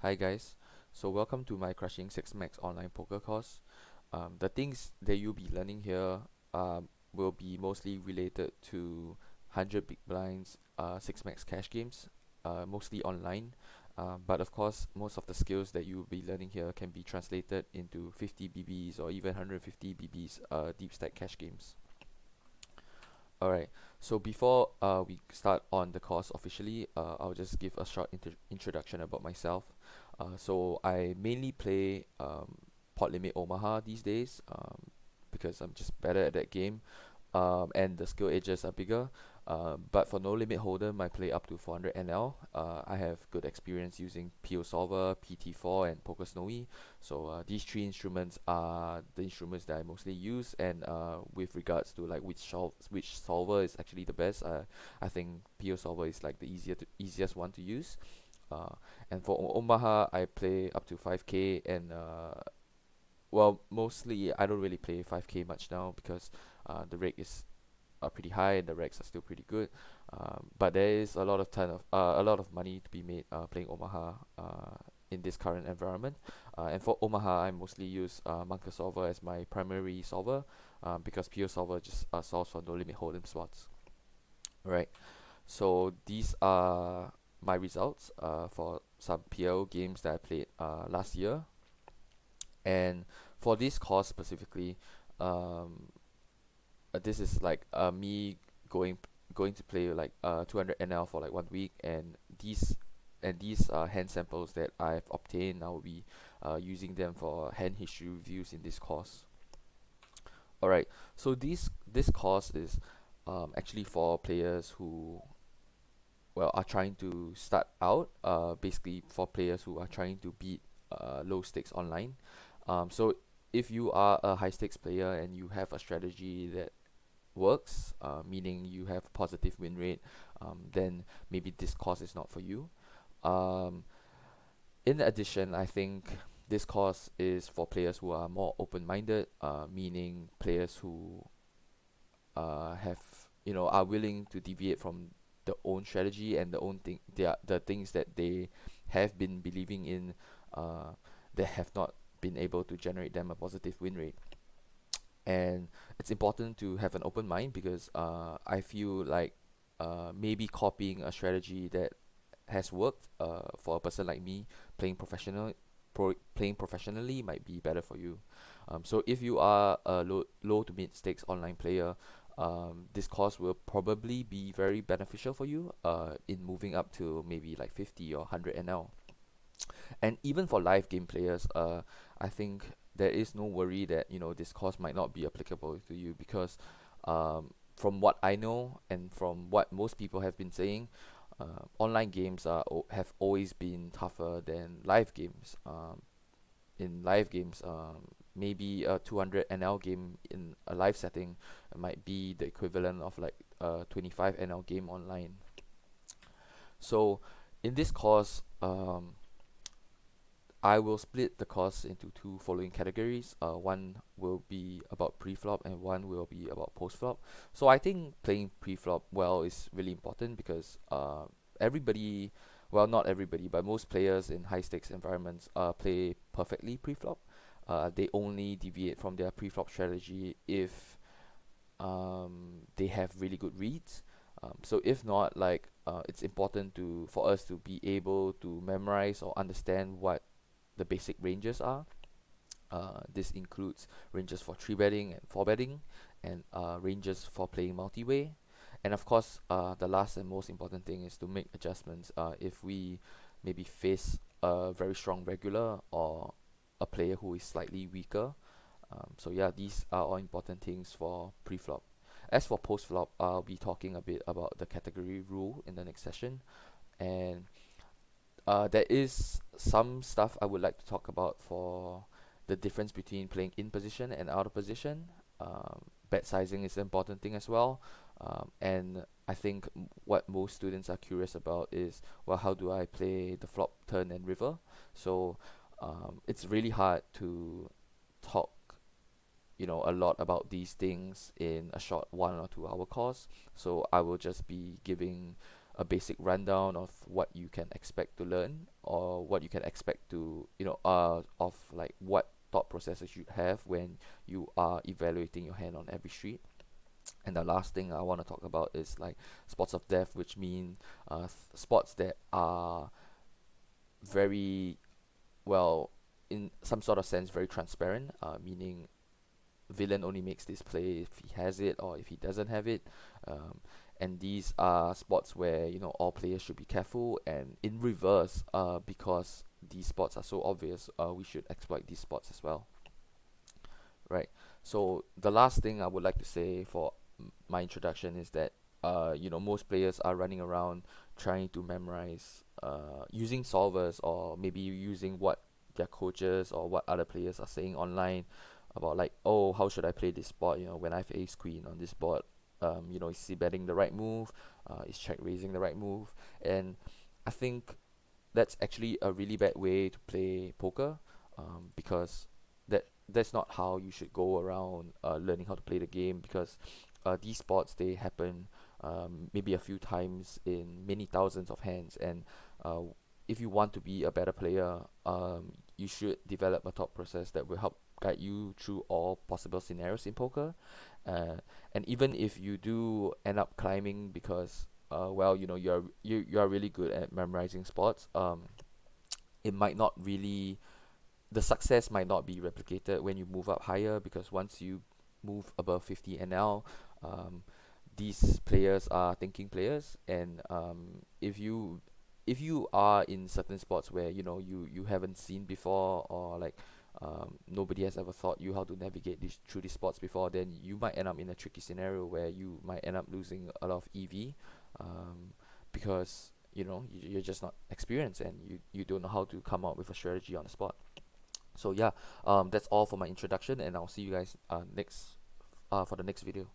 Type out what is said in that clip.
Hi guys, so welcome to my Crushing 6 Max online poker course. The things that you'll be learning here will be mostly related to 100 big blinds, 6 max cash games, mostly online. But of course, most of the skills that you'll be learning here can be translated into 50 BBs or even 150 BBs deep stack cash games. Alright, so before we start on the course officially, I'll just give a short introduction about myself. So I mainly play Pot Limit Omaha these days because I'm just better at that game, and the skill edges are bigger. But for No Limit Holdem, I play up to 400 NL. I have good experience using PO Solver, PT4, and Poker Snowy. So these three instruments are the instruments that I mostly use. And with regards to like which solver is actually the best, I think PO Solver is like the easiest one to use. Uh, and for Omaha, I play up to 5K and well, mostly I don't really play 5K much now because the rate is pretty high and the racks are still pretty good. But there is a lot of money to be made playing Omaha in this current environment. And for Omaha, I mostly use Monka Solver as my primary solver because PO Solver just solves for no limit hold'em spots. Right. So these are my results for some PL games that I played last year. And for this course specifically, um, this is like me going going to play like 200 NL for like 1 week, and these hand samples that I've obtained, I will be using them for hand history reviews in this course. Alright, so this course is actually for players who are trying to start out, basically for players who are trying to beat low stakes online. So if you are a high stakes player and you have a strategy that works, meaning you have positive win rate, then maybe this course is not for you. Um, in addition, I think this course is for players who are more open-minded, meaning players who have are willing to deviate from the own strategy and the things that they have been believing in, uh, that have not been able to generate them a positive win rate. And it's important to have an open mind because I feel like maybe copying a strategy that has worked for a person like me playing professionally might be better for you. So if you are a low to mid stakes online player, this course will probably be very beneficial for you in moving up to maybe like 50 or 100 NL. And even for live game players, I think there is no worry that this course might not be applicable to you because from what I know and from what most people have been saying, online games have always been tougher than live games. In live games, maybe a 200 NL game in a live setting might be the equivalent of like a 25 NL game online. So in this course, I will split the course into two following categories. One will be about pre-flop and one will be about post-flop. So I think playing pre-flop well is really important because everybody, well, not everybody, but most players in high stakes environments play perfectly pre-flop. They only deviate from their pre-flop strategy if they have really good reads. So if not, like it's important for us to be able to memorize or understand what the basic ranges are. This includes ranges for 3 betting and 4 betting, and ranges for playing multi-way. And of course, the last and most important thing is to make adjustments if we maybe face a very strong regular or a player who is slightly weaker. So yeah, these are all important things for pre-flop. As for post-flop, I'll be talking a bit about the category rule in the next session. And there is some stuff I would like to talk about for the difference between playing in position and out of position. Bet sizing is an important thing as well. And I think what most students are curious about is, well, how do I play the flop, turn, and river? So it's really hard to talk, a lot about these things in a short 1 or 2 hour course. So I will just be giving a basic rundown of what you can expect to learn or what you can expect to, of like what thought processes you have when you are evaluating your hand on every street. And the last thing I want to talk about is like spots of death, which mean spots that are very, well, in some sort of sense, very transparent, meaning villain only makes this play if he has it or if he doesn't have it. Um, and these are spots where all players should be careful. And in reverse, because these spots are so obvious, we should exploit these spots as well, right? So the last thing I would like to say for my introduction is that most players are running around trying to memorize using solvers, or maybe using what their coaches or what other players are saying online about, like, oh, how should I play this spot, when I have ace queen on this board. Is he betting the right move, is check raising the right move? And I think that's actually a really bad way to play poker, because that's not how you should go around learning how to play the game. Because these spots, they happen maybe a few times in many thousands of hands. And uh, if you want to be a better player, you should develop a thought process that will help guide you through all possible scenarios in poker. uh, and even if you do end up climbing because well, you are really good at memorizing spots, it might not really the success might not be replicated when you move up higher, because once you move above 50 NL, um, these players are thinking players. And if you are in certain spots where you haven't seen before, or like nobody has ever taught you how to navigate through these spots before, then you might end up in a tricky scenario where you might end up losing a lot of EV, because you're just not experienced, and you don't know how to come up with a strategy on the spot. So yeah, that's all for my introduction, and I'll see you guys next for the next video.